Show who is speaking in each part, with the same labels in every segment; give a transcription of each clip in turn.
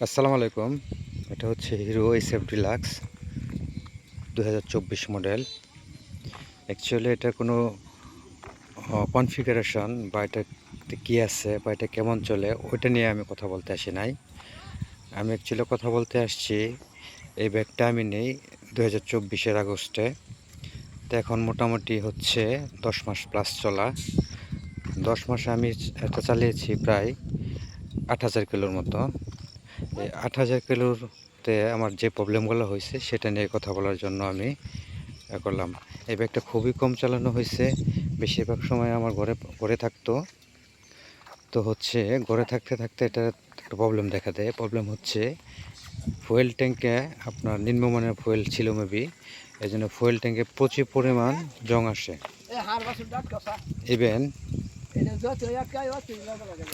Speaker 1: আসসালামু আলাইকুম। এটা হচ্ছে hero SF deluxe 2024 model. Actually এটা কোনো কনফিগারেশন বা এটাতে কী আছে বা এটা কেমন চলে ওইটা নিয়ে আমি কথা বলতে আসি নাই। আমি অ্যাকচুয়ালি কথা বলতে আসছি, এই ব্যাগটা আমি নেই 2024 আগস্টে। তো এখন মোটামুটি হচ্ছে 10 মাস প্লাস চলা। 10 মাসে আমি এটা চালিয়েছি প্রায় 8,000 কিলোর মতো। এই 8,000 কিলোতে আমার যে প্রবলেমগুলো হয়েছে সেটা নিয়ে কথা বলার জন্য আমি করলাম। এই ব্যাগটা খুবই কম চালানো হয়েছে, বেশিরভাগ সময় আমার ঘরে থাকতো। তো হচ্ছে ঘরে থাকতে থাকতে এটা একটা প্রবলেম দেখা দেয়। প্রবলেম হচ্ছে ফুয়েল ট্যাঙ্কে আপনার নিম্নমানের ফুয়েল ছিল মেবি, এই জন্য ফুয়েল ট্যাঙ্কে প্রচুর পরিমাণ জং আসে। ইভেন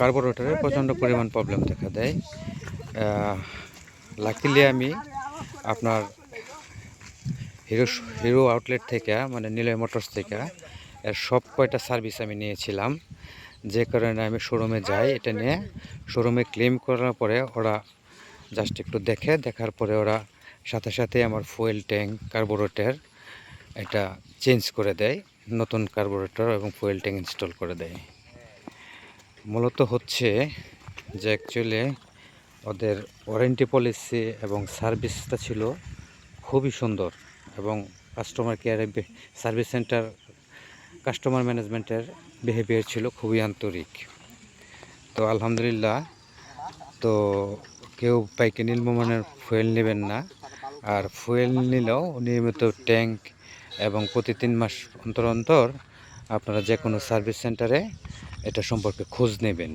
Speaker 1: কার্বোরেটরে প্রচণ্ড পরিমাণ প্রবলেম দেখা দেয়। লাকিলি আমি আপনার হিরো হিরো আউটলেট থেকে, মানে নিলয় মোটরস থেকে এর সব কয়টা সার্ভিস আমি নিয়েছিলাম, যে কারণে আমি শোরুমে যাই। এটা নিয়ে শোরুমে ক্লেম করার পরে ওরা জাস্ট একটু দেখার পরে ওরা সাথে সাথে আমার ফুয়েল ট্যাঙ্ক কার্বোরেটর এটা চেঞ্জ করে দেয়, নতুন কার্বোরেটর এবং ফুয়েল ট্যাঙ্ক ইনস্টল করে দেয়। মূলত হচ্ছে যে অ্যাকচুয়ালি ওদের ওয়ারেন্টি পলিসি এবং সার্ভিসটা ছিল খুবই সুন্দর, এবং কাস্টমার কেয়ারে সার্ভিস সেন্টার কাস্টমার ম্যানেজমেন্টের বিহেভিয়ার ছিল খুবই আন্তরিক। তো আলহামদুলিল্লাহ। তো কেউ বাইকে নিম্নমানের ফুয়েল নেবেন না, আর ফুয়েল নিলেও নিয়মিত ট্যাঙ্ক এবং প্রতি 3 মাস অন্তর অন্তর আপনারা যে কোনো সার্ভিস সেন্টারে এটা সম্পর্কে খোঁজ নেবেন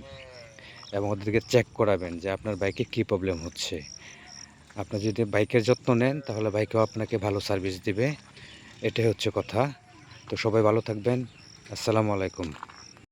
Speaker 1: এবং ওদেরকে চেক করাবেন যে আপনার বাইকে কী প্রবলেম হচ্ছে। আপনার যদি বাইকের যত্ন নেন তাহলে বাইকেও আপনাকে ভালো সার্ভিস দিবে, এটাই হচ্ছে কথা। তো সবাই ভালো থাকবেন। আসসালামু আলাইকুম।